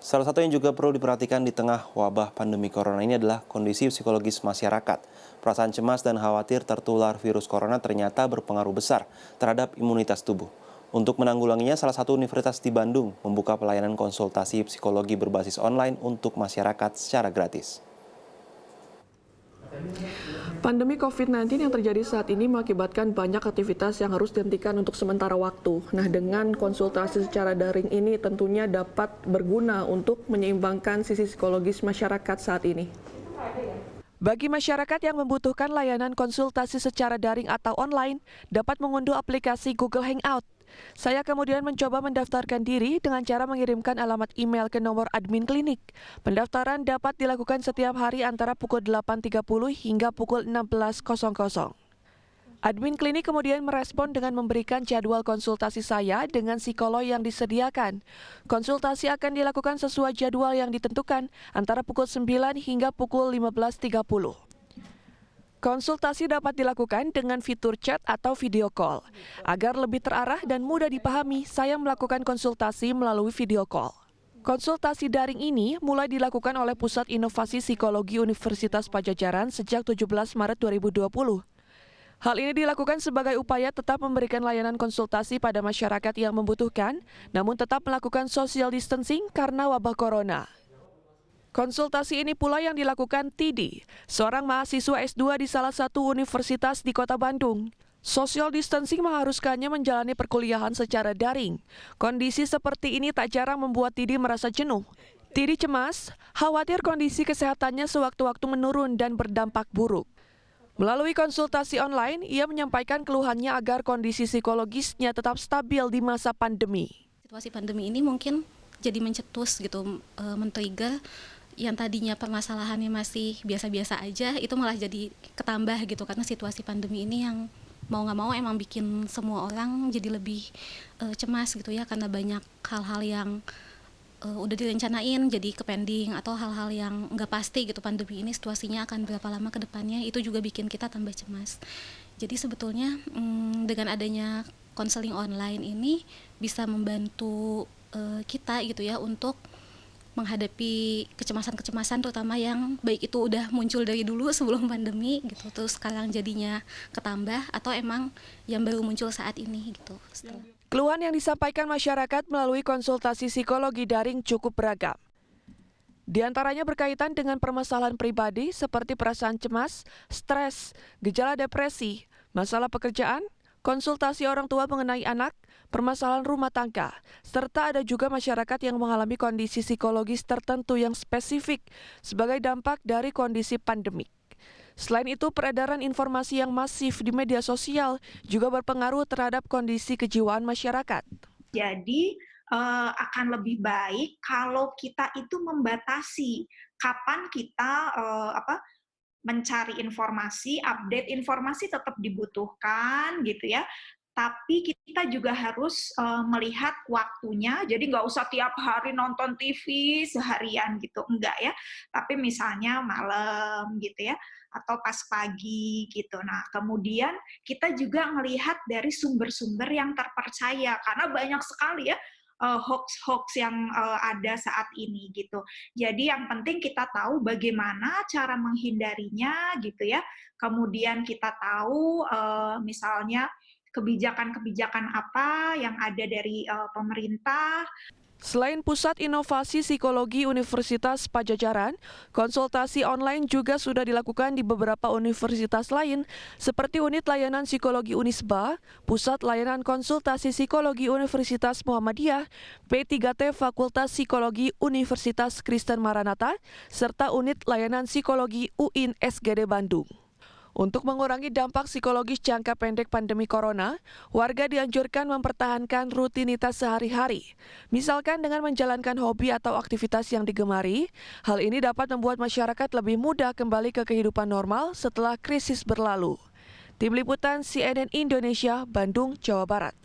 Salah satu yang juga perlu diperhatikan di tengah wabah pandemi corona ini adalah kondisi psikologis masyarakat. Perasaan cemas dan khawatir tertular virus corona ternyata berpengaruh besar terhadap imunitas tubuh. Untuk menanggulanginya, salah satu universitas di Bandung membuka pelayanan konsultasi psikologi berbasis online untuk masyarakat secara gratis. Pandemi COVID-19 yang terjadi saat ini mengakibatkan banyak aktivitas yang harus dihentikan untuk sementara waktu. Nah, dengan konsultasi secara daring ini tentunya dapat berguna untuk menyeimbangkan sisi psikologis masyarakat saat ini. Bagi masyarakat yang membutuhkan layanan konsultasi secara daring atau online, dapat mengunduh aplikasi Google Hangout. Saya kemudian mencoba mendaftarkan diri dengan cara mengirimkan alamat email ke nomor admin klinik. Pendaftaran dapat dilakukan setiap hari antara pukul 8.30 hingga pukul 16.00. Admin klinik kemudian merespon dengan memberikan jadwal konsultasi saya dengan psikolog yang disediakan. Konsultasi akan dilakukan sesuai jadwal yang ditentukan antara pukul 9 hingga pukul 15.30. Konsultasi dapat dilakukan dengan fitur chat atau video call. Agar lebih terarah dan mudah dipahami, saya melakukan konsultasi melalui video call. Konsultasi daring ini mulai dilakukan oleh Pusat Inovasi Psikologi Universitas Padjadjaran sejak 17 Maret 2020. Hal ini dilakukan sebagai upaya tetap memberikan layanan konsultasi pada masyarakat yang membutuhkan, namun tetap melakukan social distancing karena wabah corona. Konsultasi ini pula yang dilakukan Tidi, seorang mahasiswa S2 di salah satu universitas di Kota Bandung. Social distancing mengharuskannya menjalani perkuliahan secara daring. Kondisi seperti ini tak jarang membuat Tidi merasa jenuh. Tidi cemas, khawatir kondisi kesehatannya sewaktu-waktu menurun dan berdampak buruk. Melalui konsultasi online, ia menyampaikan keluhannya agar kondisi psikologisnya tetap stabil di masa pandemi. Situasi pandemi ini mungkin jadi mencetus gitu, men-trigger yang tadinya permasalahannya masih biasa-biasa aja, itu malah jadi ketambah gitu, karena situasi pandemi ini yang mau nggak mau emang bikin semua orang jadi lebih cemas gitu ya, karena banyak hal-hal yang udah direncanain jadi ke-pending, atau hal-hal yang nggak pasti gitu. Pandemi ini situasinya akan berapa lama ke depannya, itu juga bikin kita tambah cemas. Jadi sebetulnya dengan adanya konseling online ini bisa membantu kita gitu ya untuk menghadapi kecemasan-kecemasan, terutama yang baik itu udah muncul dari dulu sebelum pandemi gitu, terus sekarang jadinya ketambah, atau emang yang baru muncul saat ini gitu. Keluhan yang disampaikan masyarakat melalui konsultasi psikologi daring cukup beragam. Di antaranya berkaitan dengan permasalahan pribadi seperti perasaan cemas, stres, gejala depresi, masalah pekerjaan, konsultasi orang tua mengenai anak, permasalahan rumah tangga, serta ada juga masyarakat yang mengalami kondisi psikologis tertentu yang spesifik sebagai dampak dari kondisi pandemik. Selain itu, peredaran informasi yang masif di media sosial juga berpengaruh terhadap kondisi kejiwaan masyarakat. Jadi akan lebih baik kalau kita itu membatasi kapan kita mencari informasi, update informasi tetap dibutuhkan gitu ya. Tapi kita juga harus melihat waktunya, jadi nggak usah tiap hari nonton TV seharian gitu, enggak ya. Tapi misalnya malam gitu ya, atau pas pagi gitu. Nah, kemudian kita juga melihat dari sumber-sumber yang terpercaya, karena banyak sekali ya hoax-hoax yang ada saat ini gitu. Jadi yang penting kita tahu bagaimana cara menghindarinya gitu ya. Kemudian kita tahu misalnya kebijakan-kebijakan apa yang ada dari pemerintah. Selain Pusat Inovasi Psikologi Universitas Padjadjaran, konsultasi online juga sudah dilakukan di beberapa universitas lain, seperti Unit Layanan Psikologi Unisba, Pusat Layanan Konsultasi Psikologi Universitas Muhammadiyah, P3T Fakultas Psikologi Universitas Kristen Maranatha, serta Unit Layanan Psikologi UIN SGD Bandung. Untuk mengurangi dampak psikologis jangka pendek pandemi corona, warga dianjurkan mempertahankan rutinitas sehari-hari. Misalkan dengan menjalankan hobi atau aktivitas yang digemari, hal ini dapat membuat masyarakat lebih mudah kembali ke kehidupan normal setelah krisis berlalu. Tim Liputan CNN Indonesia, Bandung, Jawa Barat.